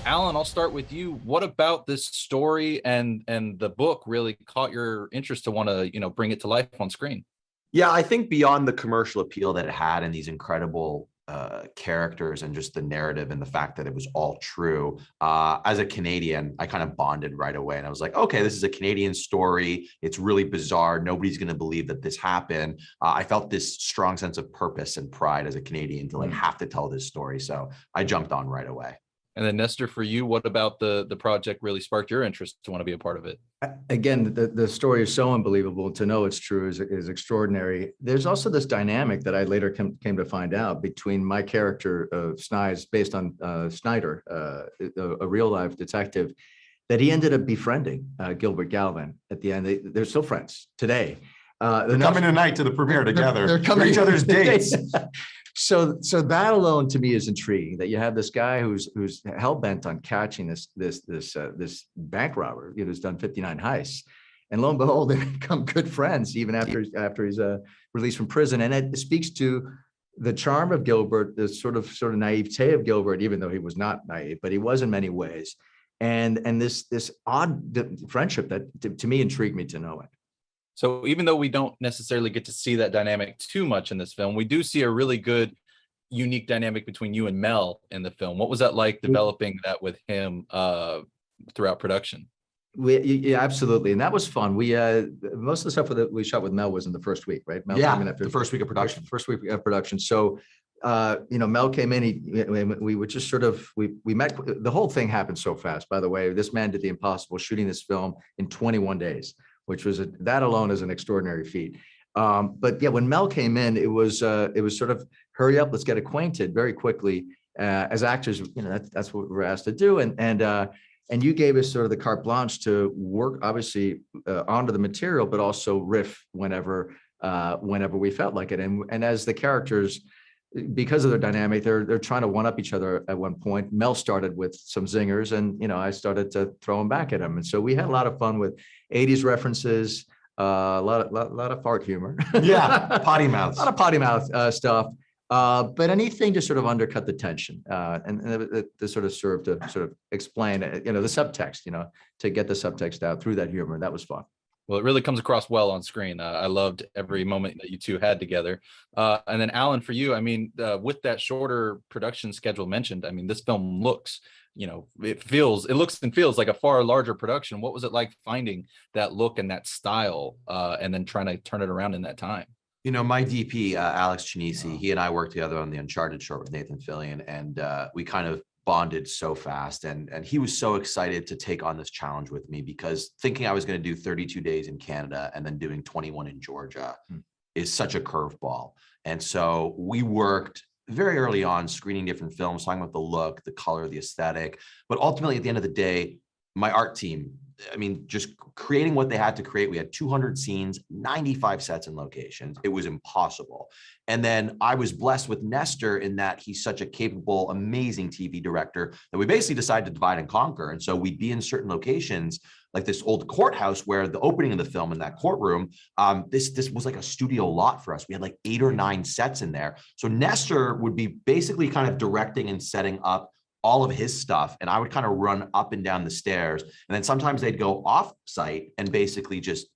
Allan, I'll start with you. What about this story and the book really caught your interest to want to, bring it to life on screen? Yeah, I think beyond the commercial appeal that it had and these incredible characters and just the narrative and the fact that it was all true, as a Canadian, I kind of bonded right away. And I was like, okay, this is a Canadian story. It's really bizarre. Nobody's going to believe that this happened. I felt this strong sense of purpose and pride as a Canadian to have to tell this story. So I jumped on right away. And then Nestor, for you, what about the project really sparked your interest to want to be a part of it? Again, the story is so unbelievable. To know it's true is extraordinary. There's also this dynamic that I later came to find out between my character of Snides, based on Snyder, a real life detective, that he ended up befriending Gilbert Galvin at the end. They're still friends today. They're coming tonight to the premiere together. They're coming for each other's dates. So that alone to me is intriguing, that you have this guy who's hell bent on catching this bank robber, who's done 59 heists, and lo and behold, they become good friends even after he's released from prison. And it speaks to the charm of Gilbert, the sort of naivete of Gilbert, even though he was not naive, but he was in many ways, and this odd friendship that to me intrigued me to know it. So even though we don't necessarily get to see that dynamic too much in this film, we do see a really good, unique dynamic between you and Mel in the film. What was that like developing that with him throughout production? Yeah, absolutely. And that was fun. We most of the stuff that we shot with Mel was in the first week, right? Mel came in after the first week of production. First week of production. So Mel came in. We were just we met. The whole thing happened so fast. By the way, this man did the impossible, shooting this film in 21 days. Which was that alone is an extraordinary feat. But yeah, when Mel came in, it was sort of hurry up, let's get acquainted very quickly. As actors, that's what we're asked to do, and you gave us sort of the carte blanche to work, obviously, onto the material, but also riff whenever we felt like it. And as the characters, because of their dynamic, they're trying to one up each other at one point. Mel started with some zingers, and I started to throw them back at him, and so we had a lot of fun with 80s references, a lot of fart humor. Yeah, potty mouths. A lot of potty mouth stuff, but anything to sort of undercut the tension, and to sort of serve to sort of explain, the subtext, to get the subtext out through that humor. That was fun. Well, it really comes across well on screen. I loved every moment that you two had together. And then Allan, for you, with that shorter production schedule mentioned, this film looks, it looks and feels like a far larger production. What was it like finding that look and that style, and then trying to turn it around in that time? My DP, Alex Chinisi, he and I worked together on the Uncharted short with Nathan Fillion, and we kind of bonded so fast, and he was so excited to take on this challenge with me, because thinking I was going to do 32 days in Canada and then doing 21 in Georgia is such a curveball. And so we worked very early on screening different films, talking about the look, the color, the aesthetic, but ultimately at the end of the day, my art team, just creating what they had to create. We had 200 scenes, 95 sets and locations. It was impossible. And then I was blessed with Nestor in that he's such a capable, amazing TV director that we basically decided to divide and conquer. And so we'd be in certain locations, like this old courthouse where the opening of the film in that courtroom, this was like a studio lot for us. We had like 8 or 9 sets in there. So Nestor would be basically kind of directing and setting up all of his stuff, and I would kind of run up and down the stairs, and then sometimes they'd go off site and basically just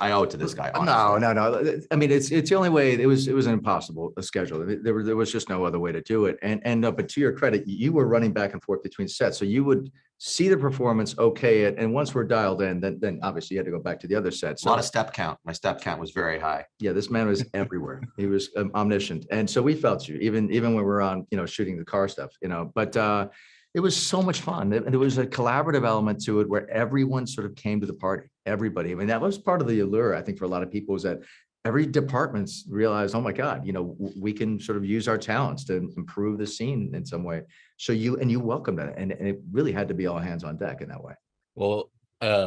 I owe it to this guy. Honestly. No. It's the only way. It was an impossible schedule. There was just no other way to do it. And but to your credit, you were running back and forth between sets, so you would see the performance, okay it, and once we're dialed in, then obviously you had to go back to the other sets. So, a lot of step count. My step count was very high. Yeah, this man was everywhere. He was omniscient, and so we felt you even when we were on shooting the car stuff, but. It was so much fun. There was a collaborative element to it where everyone sort of came to the party, everybody. That was part of the allure, I think, for a lot of people, is that every department realized, oh my God, we can sort of use our talents to improve the scene in some way. So you welcomed it. And it really had to be all hands on deck in that way. Well,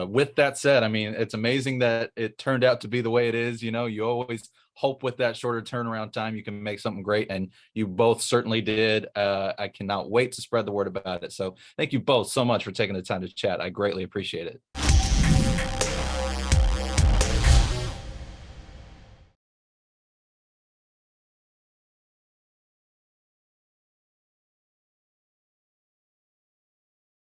with that said, it's amazing that it turned out to be the way it is. You always hope with that shorter turnaround time you can make something great, and you both certainly did. I cannot wait to spread the word about it. So thank you both so much for taking the time to chat. I greatly appreciate it.